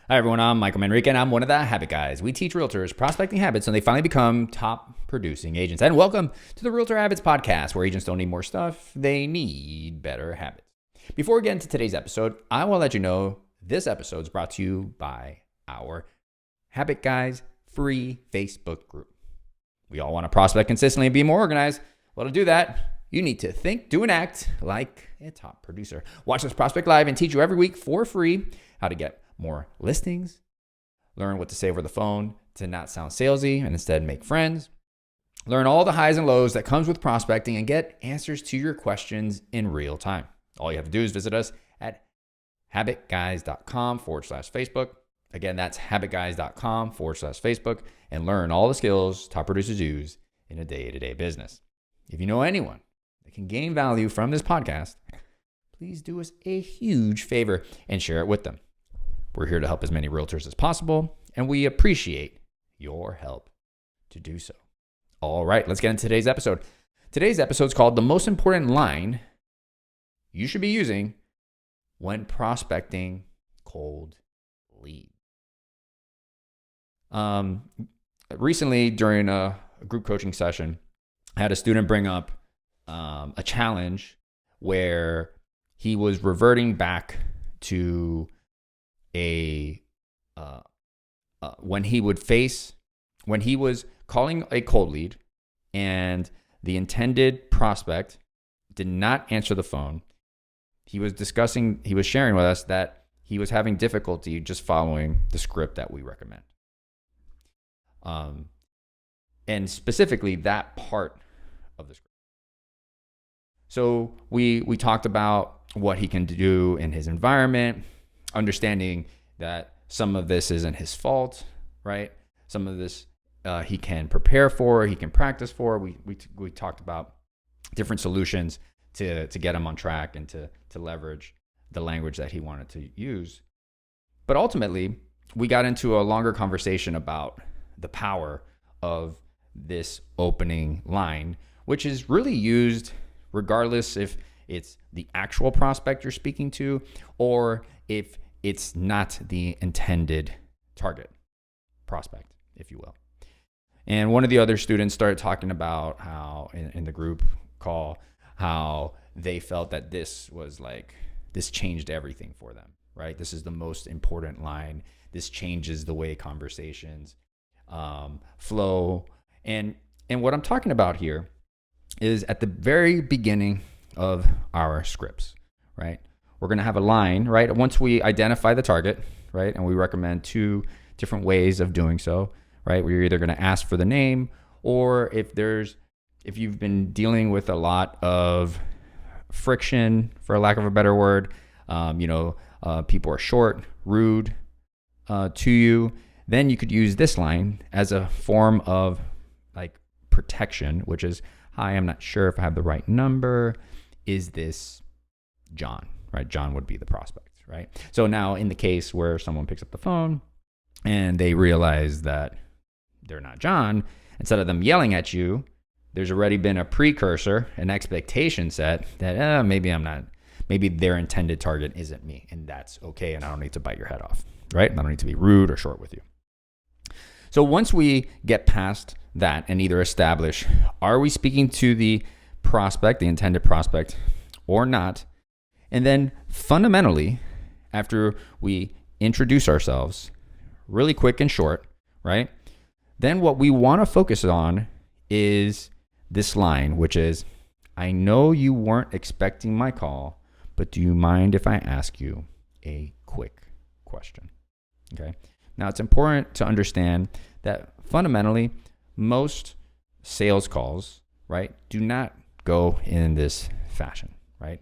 Hi, everyone. I'm Michael Manrique, and I'm one of the Habit Guys. We teach realtors prospecting habits so they finally become top producing agents. And welcome to the Realtor Habits Podcast, where agents don't need more stuff, they need better habits. Before we get into today's episode, I will let you know this episode is brought to you by our Habit Guys free Facebook group. We all want to prospect consistently and be more organized. Well, to do that, you need to think, do, and act like a top producer. Watch us prospect live and teach you every week for free how to get more listings, learn what to say over the phone to not sound salesy and instead make friends, learn all the highs and lows that comes with prospecting, and get answers to your questions in real time. All you have to do is visit us at habitguys.com/Facebook. Again, that's habitguys.com/Facebook, and learn all the skills top producers use in a day-to-day business. If you know anyone that can gain value from this podcast, please do us a huge favor and share it with them. We're here to help as many realtors as possible, and we appreciate your help to do so. All right, let's get into today's episode. Today's episode is called The Most Important Line You Should Be Using When Prospecting Cold Leads. Recently, during a group coaching session, I had a student bring up a challenge where he was reverting back to when he was calling a cold lead and the intended prospect did not answer the phone. He was sharing with us that he was having difficulty just following the script that we recommend. And specifically that part of the script. So we talked about what he can do in his environment, understanding that some of this isn't his fault, right? Some of this he can prepare for, he can practice for. We talked about different solutions to get him on track and to leverage the language that he wanted to use. But ultimately, we got into a longer conversation about the power of this opening line, which is really used regardless if it's the actual prospect you're speaking to or if it's not the intended target prospect, if you will. And one of the other students started talking about how in the group call, how they felt that this changed everything for them, right? This is the most important line. This changes the way conversations flow. And what I'm talking about here is at the very beginning of our scripts, right? We're going to have a line, right? Once we identify the target, right? And we recommend two different ways of doing so, right? We're either going to ask for the name, or if you've been dealing with a lot of friction, for lack of a better word, people are short, rude to you, then you could use this line as a form of like protection, which is, hi, I'm not sure if I have the right number. Is this John? Right? John would be the prospect, right? So now in the case where someone picks up the phone and they realize that they're not John, instead of them yelling at you, there's already been a precursor, an expectation set that maybe their intended target isn't me, and that's okay, and I don't need to bite your head off, right? I don't need to be rude or short with you. So once we get past that and either establish, are we speaking to the prospect, the intended prospect, or not? And then fundamentally, after we introduce ourselves, really quick and short, right? Then what we want to focus on is this line, which is, I know you weren't expecting my call, but do you mind if I ask you a quick question? Okay. Now, it's important to understand that fundamentally, most sales calls, right, do not go in this fashion, right?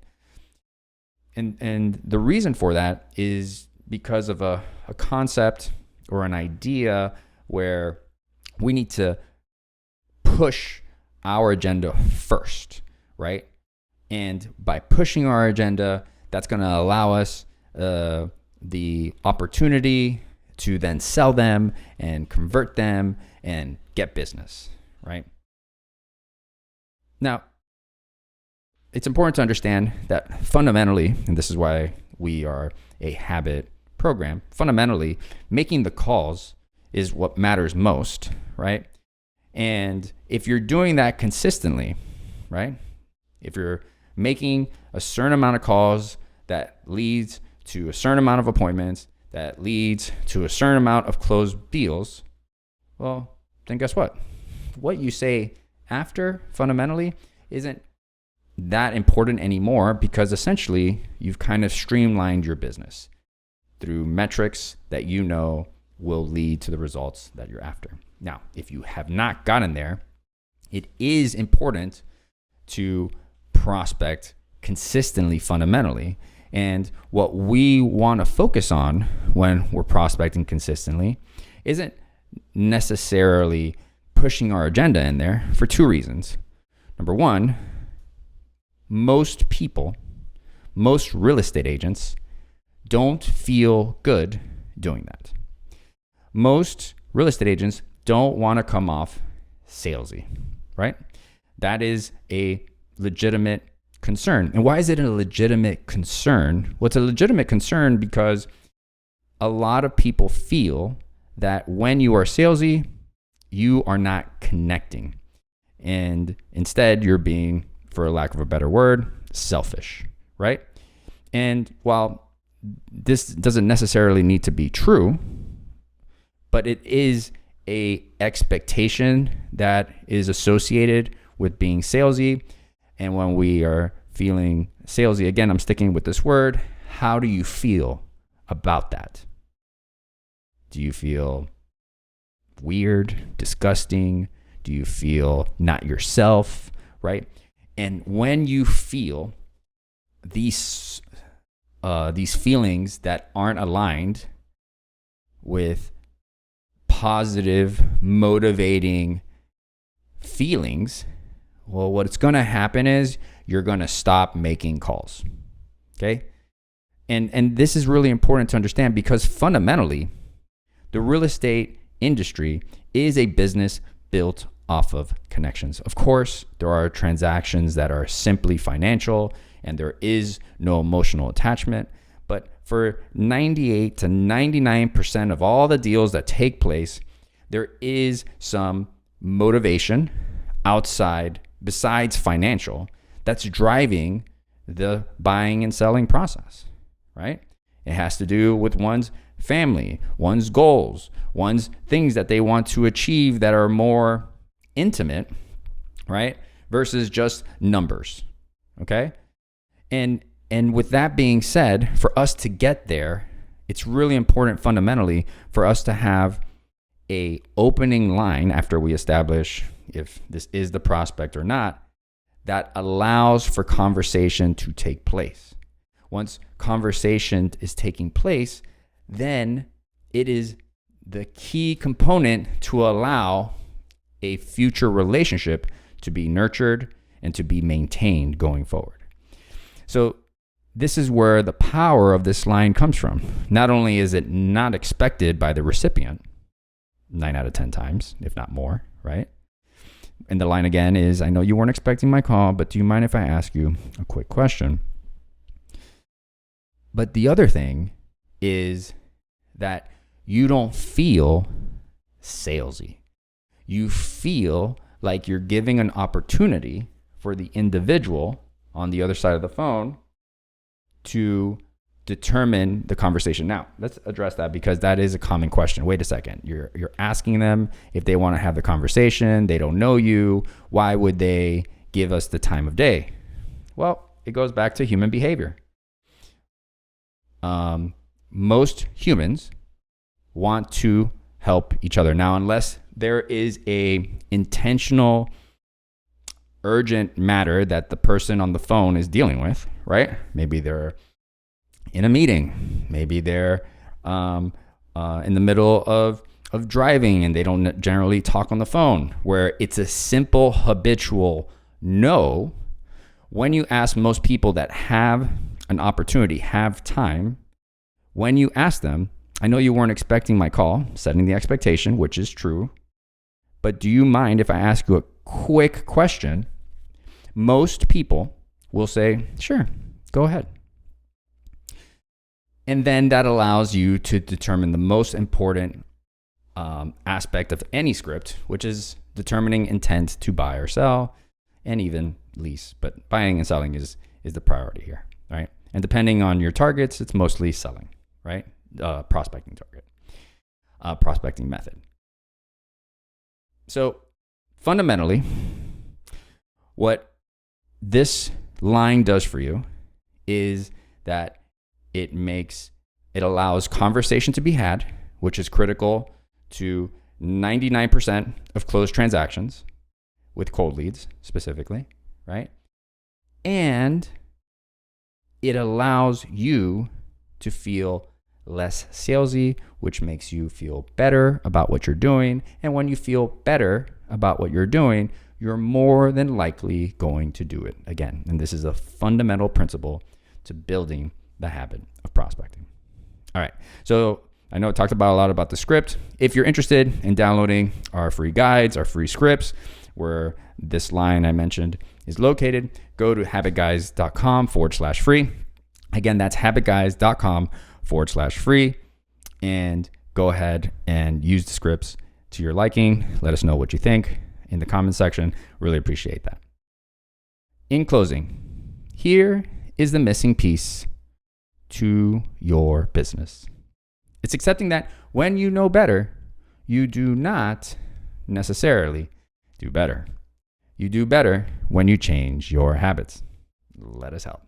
And the reason for that is because of a concept or an idea where we need to push our agenda first, right? And by pushing our agenda, that's going to allow us the opportunity to then sell them and convert them and get business, right? Now, it's important to understand that fundamentally, and this is why we are a habit program, fundamentally, making the calls is what matters most, right? And if you're doing that consistently, right? If you're making a certain amount of calls that leads to a certain amount of appointments, that leads to a certain amount of closed deals, well, then guess what? What you say after fundamentally isn't that important anymore, because essentially you've kind of streamlined your business through metrics that you know will lead to the results that you're after. Now, if you have not gotten there, it is important to prospect consistently fundamentally. And what we want to focus on when we're prospecting consistently isn't necessarily pushing our agenda in there, for two reasons. Number one, most people, most real estate agents don't feel good doing that. Most real estate agents don't want to come off salesy, right? That is a legitimate concern. And why is it a legitimate concern? Well, it's a legitimate concern because a lot of people feel that when you are salesy, you are not connecting. And instead, you're being, for lack of a better word, selfish, right? And while this doesn't necessarily need to be true, but it is a expectation that is associated with being salesy. And when we are feeling salesy, again, I'm sticking with this word, how do you feel about that? Do you feel weird, disgusting? Do you feel not yourself, right? And when you feel these feelings that aren't aligned with positive, motivating feelings, well, what's going to happen is you're going to stop making calls, okay? And this is really important to understand, because fundamentally, the real estate industry is a business built off of connections. Of course, there are transactions that are simply financial and there is no emotional attachment. But for 98 to 99% of all the deals that take place, there is some motivation outside, besides financial, that's driving the buying and selling process, right? It has to do with one's family, one's goals, one's things that they want to achieve that are more intimate, right? Versus just numbers, okay? And with that being said, for us to get there, it's really important fundamentally for us to have a opening line after we establish if this is the prospect or not, that allows for conversation to take place. Once conversation is taking place, then it is the key component to allow a future relationship to be nurtured and to be maintained going forward. So this is where the power of this line comes from. Not only is it not expected by the recipient, 9 out of 10 times, if not more, right? And the line again is, I know you weren't expecting my call, but do you mind if I ask you a quick question? But the other thing is that you don't feel salesy. You feel like you're giving an opportunity for the individual on the other side of the phone to determine the conversation. Now, let's address that, because that is a common question. Wait a second. You're asking them if they want to have the conversation. They don't know you. Why would they give us the time of day? Well, it goes back to human behavior. Most humans want to help each other. Now, unless there is a intentional, urgent matter that the person on the phone is dealing with, right? Maybe they're in a meeting. Maybe they're in the middle of driving and they don't generally talk on the phone, where it's a simple habitual no. When you ask most people that have an opportunity, have time, when you ask them, I know you weren't expecting my call, setting the expectation, which is true, but do you mind if I ask you a quick question? Most people will say, sure, go ahead. And then that allows you to determine the most important aspect of any script, which is determining intent to buy or sell and even lease. But buying and selling is the priority here, right? And depending on your targets, it's mostly selling, right? Prospecting target, prospecting method. So fundamentally, what this line does for you is that it allows conversation to be had, which is critical to 99% of closed transactions with cold leads specifically, right? And it allows you to feel less salesy, which makes you feel better about what you're doing. And when you feel better about what you're doing, you're more than likely going to do it again. And this is a fundamental principle to building the habit of prospecting. All right. So I know I talked about a lot about the script. If you're interested in downloading our free guides, our free scripts, where this line I mentioned is located, go to HabitGuys.com/free. Again, that's HabitGuys.com/free. And go ahead and use the scripts to your liking. Let us know what you think in the comment section. Really appreciate that. In closing, here is the missing piece to your business. It's accepting that when you know better, you do not necessarily do better. You do better when you change your habits. Let us help.